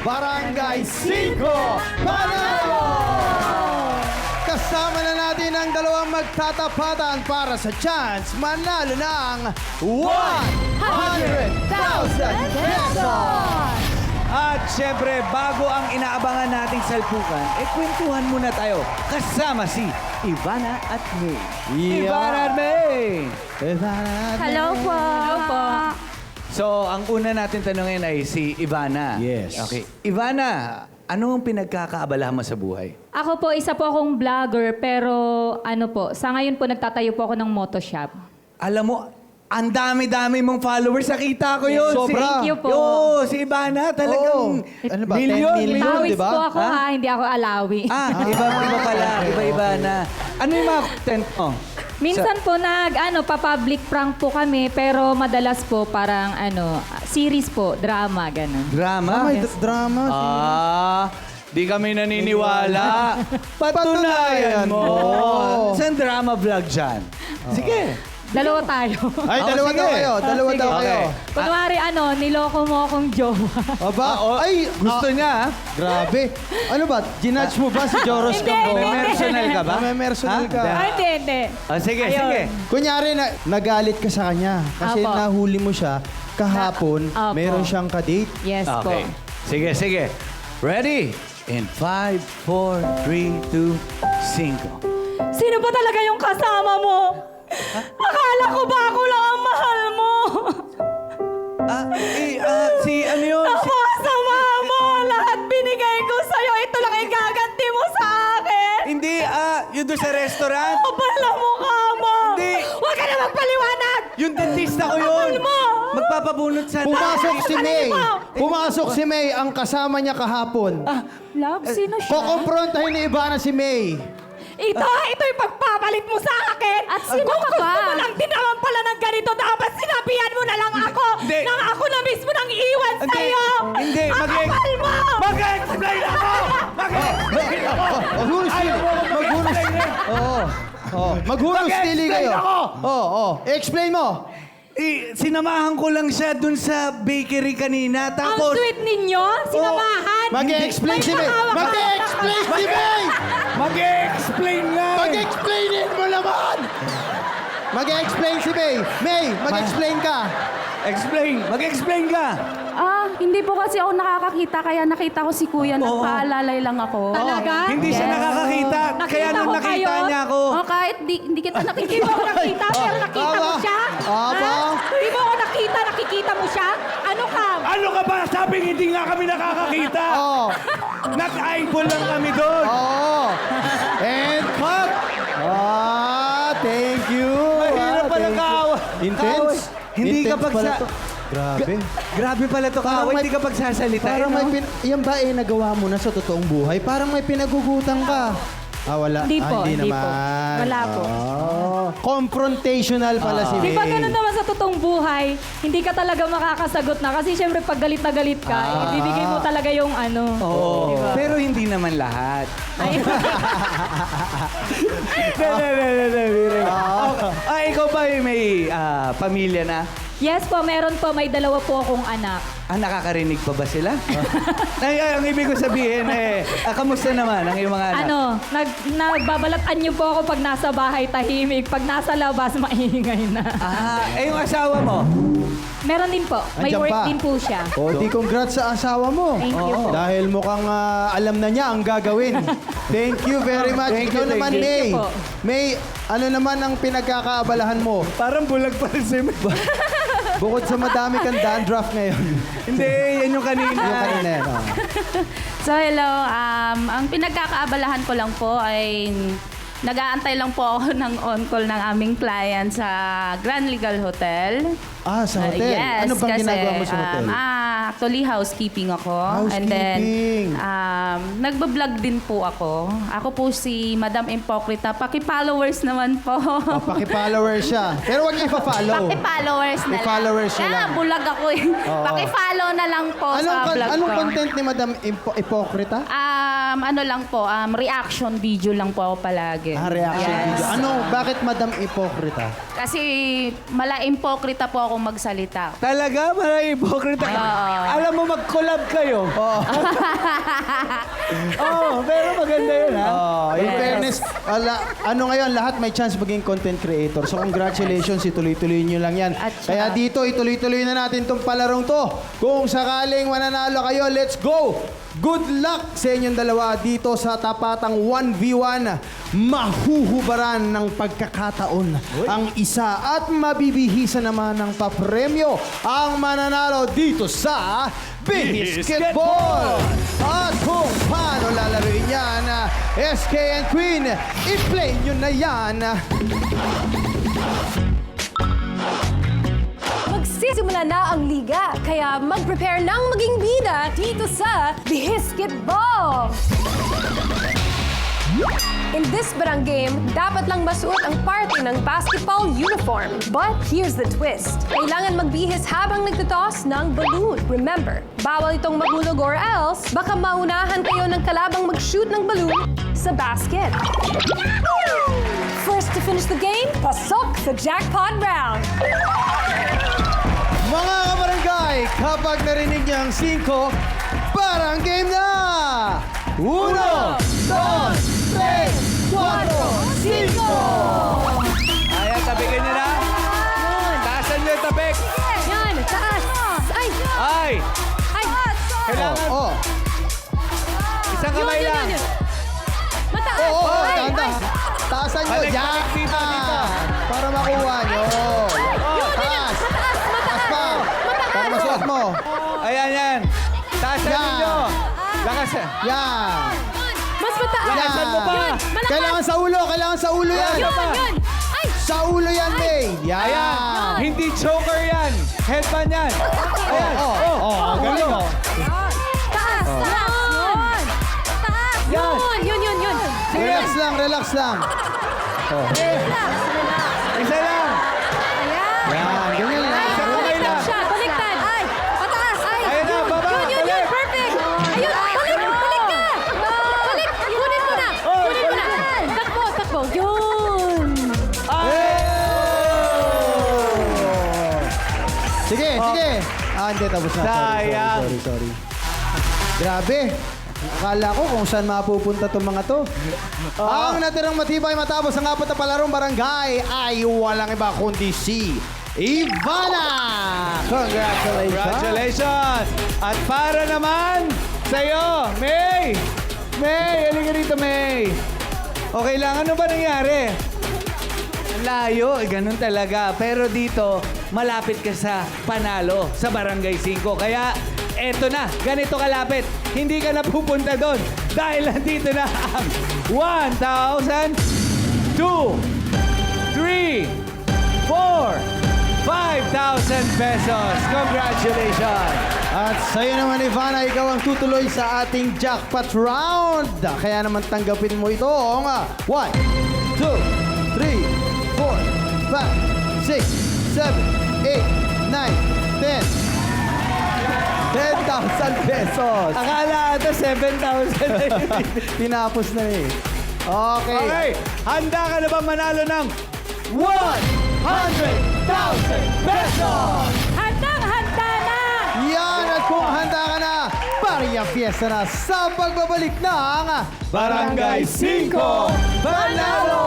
Barangay 5 Panalo! Kasama na natin ang dalawang magtatapatan para sa chance manalo ng 100,000 pesos! At syempre, bago ang inaabangan nating salpukan, kwentuhan muna tayo kasama si Ivana at May. Ivana at May! Hello po. Hello po. So, ang una natin tanungin ay si Ivana. Yes. Okay. Ivana, ano ang pinagkakaabalahan mo sa buhay? Ako po, isa po akong vlogger, pero sa ngayon po nagtatayo po ako ng moto shop. Alam mo, ang dami-dami mong followers. Nakita ko yun. Sobra. Thank you po. Si Ivana talagang Ano ba, 10 million. million? Tawis diba? po ako hindi ako alawi. Iba pala. Iba na. Ano yung mga content mo? Minsan po pa-public prank po kami, pero madalas po parang series po, drama, ganun. Drama? May drama. Di kami naniniwala. Patunayan mo. Saan drama vlog dyan? Sige. Dalawa tayo. Ay, dalawa sige. daw kayo. Dalawa Sige. daw kayo. Kunwari, niloko mo akong jowa. Aba, ay, Gusto niya, ha? grabe. Ano ba, ginudge mo ba si Joros Hindi, Gamboa? hindi. May personal ka ba? May personal ka. Hindi. Sige, Ayun. sige. Kunyari, nagalit ka sa kanya kasi Apo. nahuli mo siya kahapon, Apo. meron siyang kadate. Yes po. Okay. Sige. Ready? In 5, 4, 3, 2, 5. Sino ba talaga yung kasama mo? Akala ko ba ako lang ang mahal mo? Si ano yun? Ako sama mo! Lahat binigay ko sa'yo. Ito lang ang gaganti mo sa akin. Hindi, yun doon sa restaurant. Kapal na mukha mo! Hindi. Huwag ka na magpaliwanag! Yung dentista ko yun. Kapal mo! Magpapabunot sa... Pumasok si May. mo? Pumasok si May, ang kasama niya kahapon. Love, sino siya? Kukumprontahin ni Ivana si May. Ito yung pagpapalit mo sa akin! At sino ka ba? Kung gusto mo lang din naman pala ng ganito, dapat sinabihan mo na lang ako Hindi. nang ako na mismo nang iiwan Hindi. sa'yo! Hindi. Ang kapal mo! Mag-explain ako! Mag-explain ako! Maghulog Ayaw mo ako Maghulog. mag-explain eh. Maghulog stili Mag-explain kayo. ako. Explain mo. Sinamahan ko lang siya dun sa bakery kanina. Ang Tapos... sweet ninyo! Sinamahan! Mag-explain si May. Mag-explain si May! Mag-explain nga! Mag-explainin mo naman! Mag-explain si May. May, mag-explain ka. Mag-explain ka! Hindi po kasi ako nakakakita, kaya nakita ko si Kuya, nagpaalalay lang ako. Talaga? Hindi siya nakakakita. Nakita Kaya nung ko nakita kayo? niya ako... Kahit hindi kita Hindi nakikita. mo ako nakita, pero nakita mo siya? Aba. Hindi mo ako nakita, nakikita mo siya? Ano ka? Ano ka ba? Sabing hindi nga kami nakakakita. Oh. Nag-eyeball lang kami doon. Oo. And cut. Thank you. Mahirap pala thank you. kaawa. Intense. Hindi Intense kapag pala sa... to. Grabe. Grabe pala to Parang kaaway. may- Hindi ka pagsasalita. Parang may yan ba nagawa mo na sa totoong buhay? Parang may pinagugutan ka. Wala. Hindi po, hindi hindi po. naman. Wala po. Confrontational pala si Di May. ba ganun naman sa totoong buhay, hindi ka talaga makakasagot na. Kasi syempre pag galit na galit ka, ibibigay mo talaga yung Oo. Diba? Pero hindi naman lahat. Ay, Ikaw ba may pamilya na? yes po, meron po. May dalawa po akong anak. Nakakarinig pa ba sila? Ang ibig ko sabihin kamusta naman ang iyong mga anak? Nagbabalatan niyo po ako pag nasa bahay tahimik. Pag nasa labas, maingay na. Yung asawa mo? Meron din po. May Andyan work pa. din po siya. Di congrats sa asawa mo. Thank you po. Dahil mukhang alam na niya ang gagawin. Thank you very much. Thank Ikaw you, naman, thank May. you po. May, ano naman ang pinagkakaabalahan mo? Parang bulag pa rin si Bukod sa madami kang dandruff ngayon. Hindi, yan yung kanina. Yung kanina yan. So hello, ang pinagkakaabalahan ko lang po ay nag-aantay lang po ako ng on-call ng aming client sa Grand Legal Hotel. Sa hotel? Yes, Ano bang kasi, ginagawa mo sa hotel? actually, housekeeping ako. And Housekeeping. then, nagbablog din po ako. Ako po si Madam Impocrita. Paki-followers naman po. Paki-follower siya. Pero huwag niya ipa-follow. Paki-followers na lang. Paki-followers niya Kaya lang. bulag ako eh. Paki-follow na lang po sa vlog Anong ko. content ni Madam Hipokrita? ano lang po, reaction video lang po ako palagi. Reaction Yes. video. Ano, bakit Madam Ipokrita? Kasi mala-impokrita po akong magsalita. Talaga? Marami hipokrita. Alam mo, mag-collab kayo. Pero maganda yun, ha? In fairness, ano ngayon, lahat may chance maging content creator. So congratulations, ituloy-tuloy nyo lang yan. At saka- Kaya dito, ituloy-tuloy na natin itong palarong to. Kung sakaling mananalo kayo, let's go! Good luck sa inyong dalawa dito sa tapatang 1v1. Mahuhubaran ng pagkakataon ang isa at mabibihisa naman ng papremyo ang mananalo dito sa Bihisketball! At kung paano lalaroin yan, SK and Queen, i-play nyo na yan. Magsisimula na ang liga, kaya mag-prepare ng maging bida dito sa Bihisketball! In this barang game, dapat lang masuot ang parte ng basketball uniform. But here's the twist. Kailangan magbihis habang nagtotoss ng balloon. Remember, bawal itong mahulog or else baka maunahan kayo ng kalabang mag-shoot ng balloon sa basket. First to finish the game, pasok sa jackpot round! Mga kabarangay, kapag narinig niyo ang 5, parang game na! 1, 2, 3, 4, 5! Ayan, tabikin nyo na. Taasan nyo yung tabik. Yan, taas! Ay! Ay! Ay! Kailangan Oh, isang kamay lang. Mataas! Ay! tanda. Ay! Taasan nyo. Balik, Yan! balik, dito, dito. Para makuha nyo. Taas! Taas pa! Para masuot mo. Ayan, yan. Taasan Yan. ninyo. Lakas. Yan! Mas mataas! Lakasan mo pa. Yun! Malakas! Kailangan sa ulo! Kailangan sa ulo yan! Yun! Yun! Ay! Sa ulo yan, May! Yan! Ayan. Hindi choker yan. Headband yan. Ayan. Ang galing, oh. Taas! Taas! Yun! Taas! Yan. Yun! Yun! Yun! Relax lang, relax lang. Isa lang. Ayan! Yan, ganyan lang. Isang kamay lang. Siya! Baliktad! Ay! Pataas! Ay! Ayun na, baba. Yun! Yun! Yun! Balik. Perfect! Ayun! Balik! Balik ka! Balik! Kunin mo na! Kunin mo na! Takbo! Takbo! Yun! Sige, sige. Hindi, tapos na. Sayang. Sorry. Grabe. Akala ko kung saan mapupunta itong mga to. Ang natirang matibay matapos ang 4 na palarong barangay ay walang iba kundi si Ivana! Congratulations! Congratulations! At para naman sa'yo, May! May, halika rito, May. Okay lang, ano ba nangyari? Layo, ganun talaga. Pero dito, malapit ka sa panalo, sa Barangay 5. Kaya, eto na, ganito kalapit. Hindi ka na pupunta doon dahil nandito na ang 1,000, 2, 3, 4, 5,000 pesos. Congratulations! At sa'yo naman, Ivana, ikaw ang tutuloy sa ating jackpot round. Kaya naman tanggapin mo itong 1, 2, 3, 4, 5, 6, 7, 8, 9, 10. 10,000 pesos. Akala ata 7,000 na yun. Tinapos na eh. Okay. Okay, handa ka na ba manalo ng 100,000 pesos? Handang-handa na! Yan, at kung handa ka na, Maria Fiesta na sa pagbabalik ng Barangay 5 Panalo!